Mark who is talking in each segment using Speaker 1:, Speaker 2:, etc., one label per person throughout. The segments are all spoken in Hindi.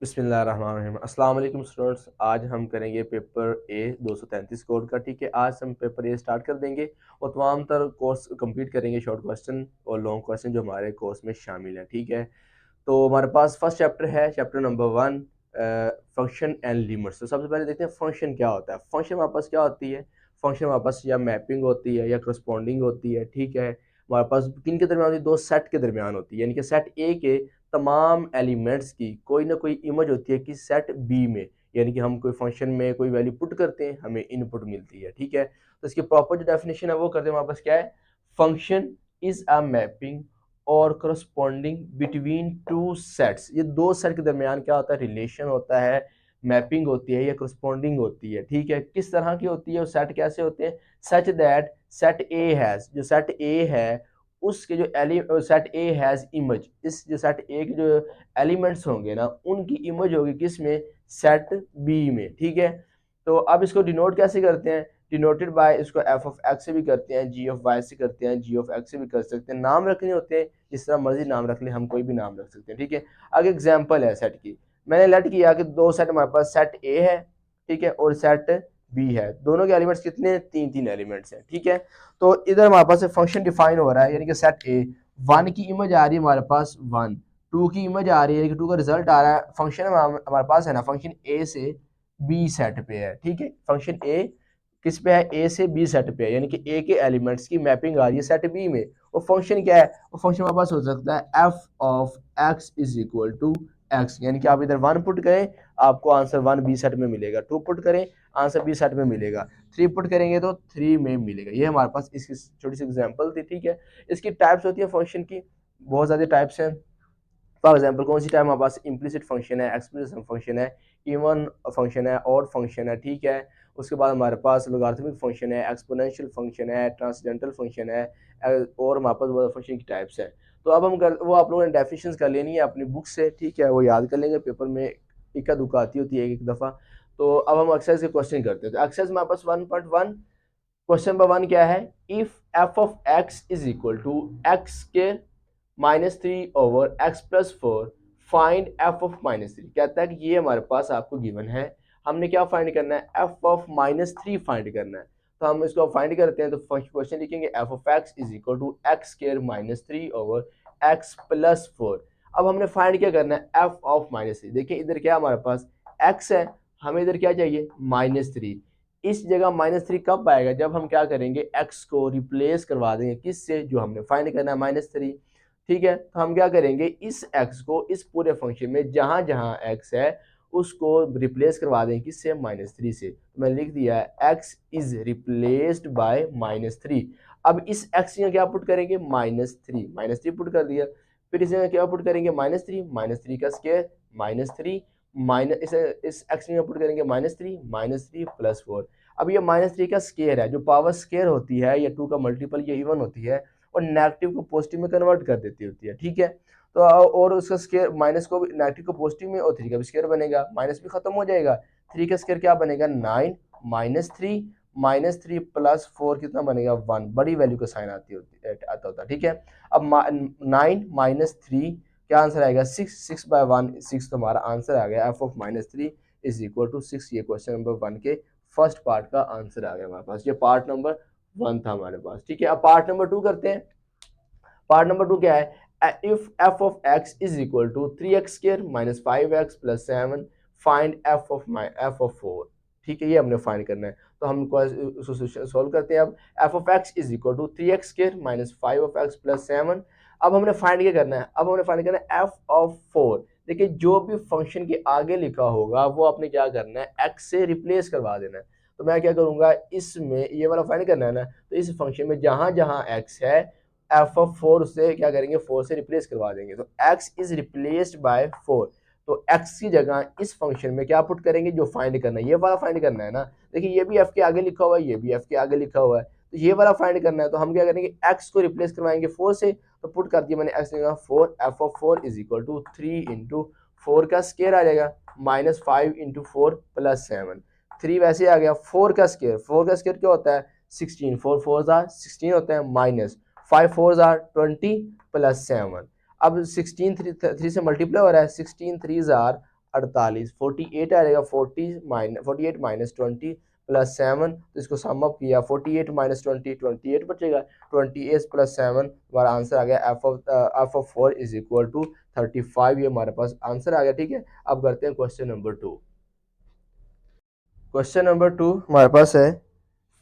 Speaker 1: बिस्मिल्लाहिर्रहमानिर्रहीम। अस्सलाम वालेकुम स्टूडेंट्स, आज हम करेंगे पेपर ए 233 कोड का। ठीक है, आज हम पेपर ए स्टार्ट कर देंगे और तमाम तर कोर्स कंप्लीट करेंगे, शॉर्ट क्वेश्चन और लॉन्ग क्वेश्चन जो हमारे कोर्स में शामिल है। ठीक है, तो हमारे पास फर्स्ट चैप्टर है, chapter number 1, function and limits. तो सबसे पहले देखते हैं फंक्शन क्या होता है। फंक्शन हमारे पास क्या होती है? फंक्शन हमारे पास या मैपिंग होती है या करस्पॉन्डिंग होती है। ठीक है, हमारे पास किन के दरमियान होती है? दो सेट के दरमियान होती है, यानी कि सेट ए के तमाम एलिमेंट्स की कोई ना कोई इमेज होती है कि सेट बी में, यानी कि हम कोई फंक्शन में कोई वैल्यू पुट करते हैं, हमें इनपुट मिलती है। ठीक है, तो इसकी प्रॉपर जो डेफिनेशन है वो करते हैं। हमारे पास क्या है? फंक्शन इज अ मैपिंग और करस्पॉन्डिंग बिटवीन टू सेट्स। ये दो सेट के दरमियान क्या होता है? रिलेशन होता है, मैपिंग होती है या करस्पॉन्डिंग होती है। ठीक है, किस तरह की होती है और सेट कैसे होते हैं? Such that set A has, जो सेट ए है उसके जो सेट ए हैज इमेज, इस जो सेट ए के जो एलिमेंट्स होंगे ना उनकी इमेज होगी किस में? सेट बी में। ठीक है, तो अब इसको डिनोट कैसे करते हैं? डिनोटेड बाय, इसको एफ ऑफ एक्स से भी करते हैं, जी ऑफ वाई से करते हैं, जी ऑफ एक्स से भी कर सकते हैं। नाम रखने होते हैं, जिस तरह मर्जी नाम रख ले, हम कोई भी नाम रख सकते हैं। ठीक है, आगे एग्जांपल है सेट की। मैंने लेट किया कि दो सेट हमारे पास, सेट ए है, ठीक है, और सेट बी है। दोनों के एलिमेंट्स कितने हैं? तीन तीन एलिमेंट्स हैं। ठीक है, तो इधर हमारे पास फंक्शन डिफाइन हो रहा है, यानी कि सेट ए, वन की इमेज आ रही है हमारे पास वन, टू की इमेज आ रही है, यानी कि टू का रिजल्ट आ रहा है। फंक्शन हमारे पास है ना, फंक्शन ए से बी सेट पे है। ठीक है, फंक्शन ए किस पे है? ए से बी सेट पे है, यानी कि ए के एलिमेंट्स की मैपिंग आ रही है सेट बी में। और फंक्शन क्या है? वो फंक्शन हमारे पास हो सकता है f of x is equal to x, यानी कि आप इधर वन पुट करें, आपको आंसर वन बी सेट में मिलेगा, टू पुट करें, आंसर बी सेट में मिलेगा, थ्री पुट करेंगे तो थ्री में मिलेगा। ये हमारे पास इसकी छोटी सी एग्जांपल थी। ठीक है, इसकी टाइप्स होती है फंक्शन की, बहुत ज़्यादा टाइप्स हैं। फॉर एग्जाम्पल कौन सी टाइप हमारे पास? इम्प्लिसिट फंक्शन है, एक्सप्लिसिट फंक्शन है, इवन फंक्शन है, ऑड फंक्शन है। ठीक है, उसके बाद हमारे पास लॉगरिथमिक फंक्शन है, एक्सपोनेंशियल फंक्शन है, ट्रांसजेंडल फंक्शन है, और हमारे पास फंक्शन की टाइप्स है। तो अब हम कर, वो आप लोगों ने डेफिनेशन कर लेनी है अपनी बुक से। ठीक है, वो याद कर लेंगे, पेपर में इक्का दुक्का आती होती है एक दफ़ा। तो अब हम एक्सरसाइज के क्वेश्चन करते हैं। तो एक्सरसाइज हमारे पास 1.1, क्वेश्चन नंबर 1 क्या है? If f of x is equal to x square minus three over x plus four, find f of minus three. कहता है कि ये हमारे पास आपको गिवन है, हमने क्या फाइंड करना है? F of minus three find करना है। तो हम इसको फाइंड करते हैं, तो फर्स्ट क्वेश्चन लिखेंगे f of x is equal to x square minus three over x plus four. अब हमने फाइंड क्या करना है? F of minus three. देखिए इधर क्या हमारे पास एक्स है, हमें इधर क्या चाहिए? Minus three. इस जगह माइनस थ्री कब आएगा? जब हम क्या करेंगे? एक्स को रिप्लेस करवा देंगे किससे? जो हमने फाइंड करना है माइनस थ्री। ठीक है, तो हम क्या करेंगे? इस x को इस पूरे फंक्शन में जहां जहां x है उसको रिप्लेस करवा दें किससे? माइनस थ्री से। तो मैंने लिख दिया है x is replaced by minus three. अब इस x में क्या पुट करेंगे? माइनस थ्री पुट कर दिया। फिर इसमें क्या पुट करेंगे? माइनस थ्री का स्क्वायर माइनस थ्री, माइनस इस x में पुट करेंगे माइनस थ्री प्लस फोर। अब ये माइनस थ्री का स्क्वायर है, जो पावर स्क्वायर होती है या टू का मल्टीपल या इवन होती है, और नेगेटिव को पॉजिटिव में कन्वर्ट कर देती होती है। ठीक है, तो और उसका स्क्वायर, माइनस को नेगेटिव को पॉजिटिव में, और थ्री का भी स्क्वायर बनेगा, माइनस भी खत्म हो जाएगा, थ्री का स्क्वायर क्या बनेगा? Nine minus three plus four कितना बनेगा? वन। बड़ी वैल्यू का साइन आता होता है। ठीक है, अब नाइन माइनस थ्री क्या आंसर आएगा? Six, six by one six, तो हमारा आंसर आ गया f of minus three is equal to six. ये क्वेश्चन नंबर वन के फर्स्ट पार्ट का आंसर आ गया हमारे पास। ये पार्ट नंबर वन था हमारे पास। ठीक है, अब पार्ट नंबर टू करते हैं। पार्ट नंबर टू क्या है? If f of x is equal to three x square minus five x plus seven, find f of four. ठीक है, ये हमने फाइंड करना है, तो हम सोल्व करते हैं। अब f of x is equal to three x square minus five of x plus seven. अब हमने फाइंड क्या करना है? अब हमने फाइंड करना है एफ ऑफ फोर। देखिए जो भी फंक्शन के आगे लिखा होगा वो आपने क्या करना है? एक्स से रिप्लेस करवा देना है। तो मैं क्या करूंगा? इसमें ये वाला फाइंड करना है ना, तो इस फंक्शन में जहां जहां एक्स है एफ ऑफ फोर से क्या करेंगे? फोर से रिप्लेस करवा देंगे। तो x is replaced by four, तो एक्स की जगह इस फंक्शन में क्या पुट करेंगे? जो फाइंड करना है, ये वाला फाइंड करना है ना। देखिए ये भी एफ के आगे लिखा हुआ है, ये भी एफ के आगे लिखा हुआ है, तो ये वाला फाइंड करना है। तो हम क्या करेंगे? एक्स को रिप्लेस करवाएंगे फोर से, तो पुट कर दिया मैंने एक्स की जगह four, f of four is equal to three into four का स्केयर आ जाएगा minus five into four plus seven. Three वैसे आ गया, फोर का स्केयर क्या होता है? सिक्सटीन, फोर फोर जार सिक्सटीन होता है, माइनस फाइव फोर जार ट्वेंटी प्लस सेवन। अब सिक्सटीन थ्री से मल्टीप्लाई हो रहा है, सिक्सटीन थ्री जार 48, 48 आ जाएगा, 48 माइनस 20 प्लस 7, तो इसको सम अप किया, 48 माइनस 20 28 बचेगा, 28 प्लस 7 हमारा आंसर आ गया f of 4 is equal to 35, ये हमारे पास आंसर आ गया। ठीक है, अब करते हैं क्वेश्चन नंबर 2। क्वेश्चन नंबर 2 हमारे पास है,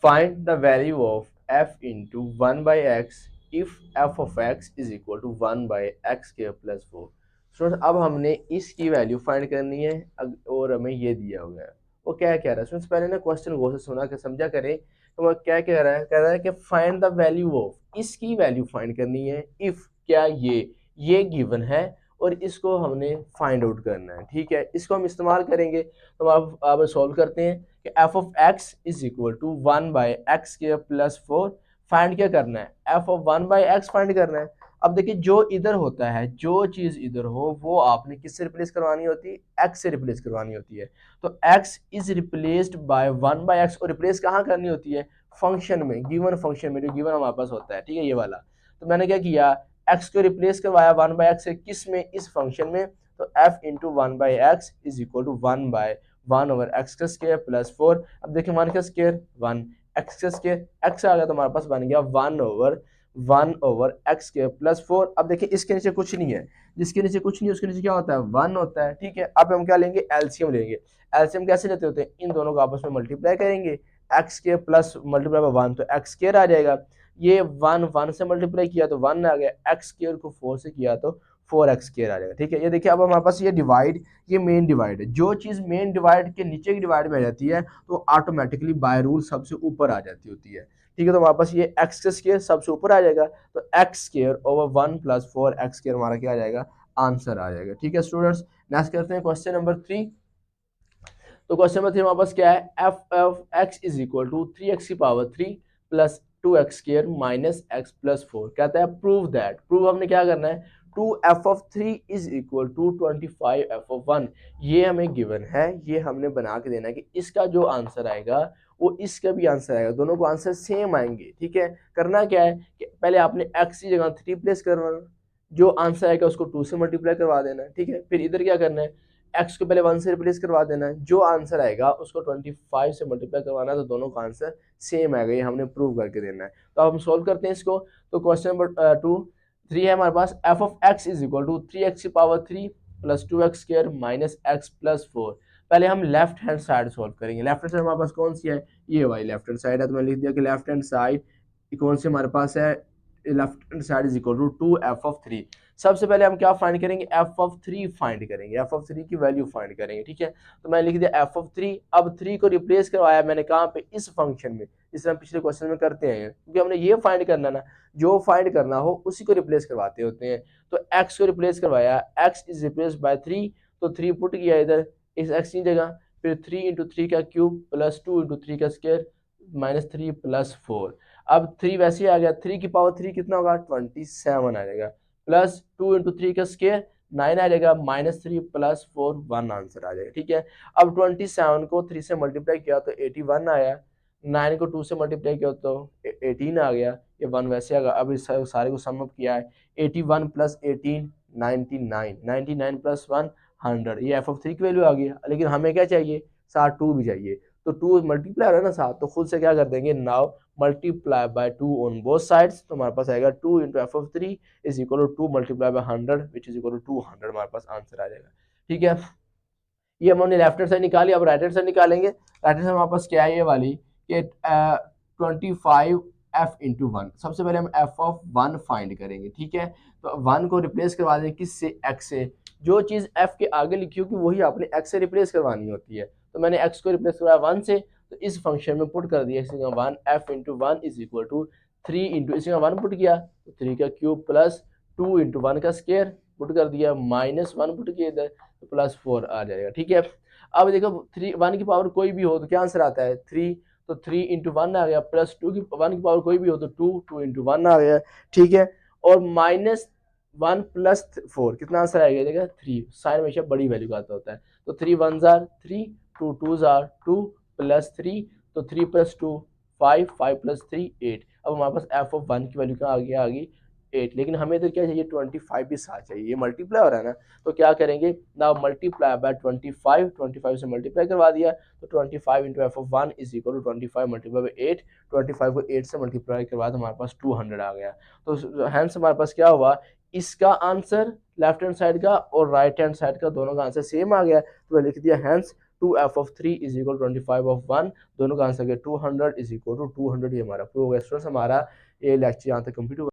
Speaker 1: find the value of f into 1/x if f of x is equal to 1/x² plus 4। Student अब हमने इसकी वैल्यू फाइंड करनी है और हमें ये दिया हुआ है। वो क्या कह रहा है स्टूडेंट्स, पहले ना क्वेश्चन गौर से सुना के समझा करें। तो वो क्या कह रहा है कि फाइंड द वैल्यू ऑफ, इसकी वैल्यू फाइंड करनी है इफ, क्या ये गिवन है और इसको हमने फाइंड आउट करना है। ठीक है, इसको हम इस्तेमाल करेंगे। तो अब सॉल्व करते हैं कि f of x is equal to 1/x² plus 4 find क्या करना है, f ऑफ 1/x फाइंड करना है। अब देखिए जो इधर होता है, जो चीज इधर हो वो आपने किससे रिप्लेस करवानी होती है, x से रिप्लेस करवानी होती है। तो x is replaced by 1/x, और रिप्लेस कहाँ करनी होती है, फंक्शन में, गिवन फंक्शन में, जो गिवन हमारे पास होता है। ठीक है, ये वाला। तो मैंने क्या किया, x को रिप्लेस करवाया 1/x से, किस में, इस फंक्शन में। तो f into 1/x is equal to 1/1/x² plus 4। अब देखिए 1 का स्क्वायर 1, x² x आ गया, तो हमारे पास बन गया 1/1/x² प्लस 4। अब देखिए इसके नीचे कुछ नहीं है, जिसके नीचे कुछ नहीं है उसके नीचे क्या होता है, 1 होता है। ठीक है, अब हम क्या लेंगे, एलसीएम लेंगे। एलसीएम कैसे लेते होते हैं, इन दोनों को आपस में मल्टीप्लाई करेंगे, x² प्लस मल्टीप्लाई बाय 1 तो x² आ जाएगा। ये 1 से मल्टीप्लाई किया तो 1 आ गया, x² को 4 से किया तो 4x² आ जाएगा। ठीक है, ये देखिए अब हमारे पास ये डिवाइड, ये मेन डिवाइड है। जो चीज मेन डिवाइड के नीचे की डिवाइड में आ जाती है तो ऑटोमेटिकली बाय रूल सबसे ऊपर आ जाती होती है। ठीक है, तो हमारे पास ये x² सबसे ऊपर आ जाएगा, तो x² ओवर 1 प्लस 4x² हमारा क्या आ जाएगा, आंसर आ जाएगा। ठीक है स्टूडेंट्स, नेक्स्ट करते हैं क्वेश्चन नंबर 3। तो क्वेश्चन नंबर 3 हमारे पास क्या है, f of x is equal to 3x की power 3 plus 2x² minus x plus 4। कहता है प्रूव दैट, प्रूव हमने क्या करना है, 2f of 3 is equal to 25f of 1। ये हमें गिवन है, ये हमने बना के देना है कि इसका जो आंसर आएगा वो इसका भी आंसर आएगा, दोनों को आंसर सेम आएंगे। ठीक है, करना क्या है कि पहले आपने x की जगह 3 प्लेस करवाना, जो आंसर आएगा उसको 2 से मल्टीप्लाई करवा देना है। ठीक है, फिर इधर क्या करना है, x को पहले 1 से रिप्लेस करवा देना है, जो आंसर आएगा उसको 25 से मल्टीप्लाई करवाना है, तो दोनों का आंसर सेम आएगा। ये हमने प्रूव करके देना है। तो अब हम सोल्व करते हैं इसको। तो क्वेश्चन नंबर 3 है हमारे पास, f of x is equal to 3x की power 3 plus 2x² minus x plus 4। पहले हम लेफ्ट हैंड साइड सोल्व करेंगे। लेफ्ट हैंड साइड हमारे पास कौन सी है, ये वाली लेफ्ट हैंड साइड है। तो मैं लिख दिया कि लेफ्ट हैंड साइड कौन सी हमारे पास है, left hand side is equal to 2f of 3। सबसे पहले हम क्या फाइंड करेंगे, f ऑफ 3 फाइंड करेंगे, f ऑफ 3 की वैल्यू फाइंड करेंगे। ठीक है, तो मैंने लिख दिया f ऑफ 3। अब 3 को रिप्लेस करवाया मैंने कहाँ पे, इस फंक्शन में, जिस तरह पिछले क्वेश्चन में करते हैं, क्योंकि हमने ये फाइंड करना ना, जो फाइंड करना हो उसी को रिप्लेस करवाते होते हैं। तो x को रिप्लेस करवाया, x इज रिप्लेस बाय 3, तो 3 पुट किया इधर इस x की जगह, फिर 3 इंटू 3 का क्यूब प्लस 2 इंटू 3 का स्क्वायर माइनस 3 प्लस 4। अब 3 वैसे ही आ गया, 3 की पावर 3 कितना होगा, 27 आ जाएगा, प्लस 2 इंटू 3 का स्क्वायर 9 आ जाएगा, माइनस 3 प्लस 4 1 आंसर आ जाएगा। ठीक है, अब 27 को 3 से मल्टीप्लाई किया तो 81 आया, 9 को 2 से मल्टीप्लाई किया तो 18 आ गया, ये 1 वैसे आ गया। अब इस सारे को सम अप किया है, 81 प्लस 18 99, 99 प्लस 1 100, ये f ऑफ 3 की वैल्यू आ गई। लेकिन हमें क्या चाहिए, साथ 2 भी चाहिए, तो 2 मल्टीप्लाई हो रहा है ना साथ, तो खुद से क्या कर देंगे, now multiply by 2 on both sides. तो हमारे पास आएगा 2 into f of 3 is equal to 2 multiply by 100 which is equal to 200, हमारे पास आंसर आ जाएगा। ठीक है, ये हमने लेफ्ट हैंड साइड निकाली, अब राइट हैंड साइड निकालेंगे। राइट हैंड साइड हमारे पास क्या है, ये वाली कि 25f इंटू 1। सबसे पहले हम f ऑफ 1 फाइंड करेंगे। ठीक है, तो 1 को रिप्लेस करवा देंगे किससे, x से। जो चीज़ f के आगे लिखी होगी वही आपने x से रिप्लेस करवानी होती है। तो मैंने x को रिप्लेस करवाया 1 से, तो इस फंक्शन में पुट कर दिया, इसका 1 f into 1 is equal to 3 into इसका 1 पुट किया तो 3 का क्यूब प्लस 2 इंटू 1 का स्क्वायर पुट कर दिया, माइनस 1 पुट किया इधर तो प्लस 4 आ जाएगा। ठीक है, अब देखो 3 1 की पावर कोई भी हो तो क्या आंसर आता है 3, तो 3 इंटू 1 आ गया, प्लस 2 की 1 की पावर कोई भी हो तो 2, 2 इंटू 1 आ गया। ठीक है, और माइनस 1 प्लस 4 कितना आंसर आएगा, देखा 3, साइन हमेशा बड़ी वैल्यू का आता होता है। तो 3 1 जार 3, 2 2 जार 2 प्लस 3, तो 3 प्लस 2 5, 5 प्लस 3 8। अब हमारे पास f ऑफ 1 की वैल्यू क्या आ गई, 8, लेकिन हमें इधर क्या चाहिए 25 भी साथ चाहिए, ये मल्टीप्लाई हो रहा है ना, तो क्या करेंगे ना, मल्टीप्लाई बाय 25 से मल्टीप्लाई करवा दिया, तो 25 into f of 1 is equal to 25 multiply by 8, 25 को 8 से मल्टीप्लाई के बाद हमारे पास 200 आ गया। तो हैंस हमारे पास क्या हुआ, इसका आंसर लेफ्ट हैंड साइड का और राइट हैंड साइड का दोनों का आंसर सेम आ गया, तो मैं लिख दिया hence 2f of 3 is equal 25 of 1, दोनों का आंसर 200 इज इक्वल टू 200, ये हमारा प्रूव हो गया। स्टूडेंट्स हमारा ये लेक्चर यहाँ तक कंप्लीट हुआ।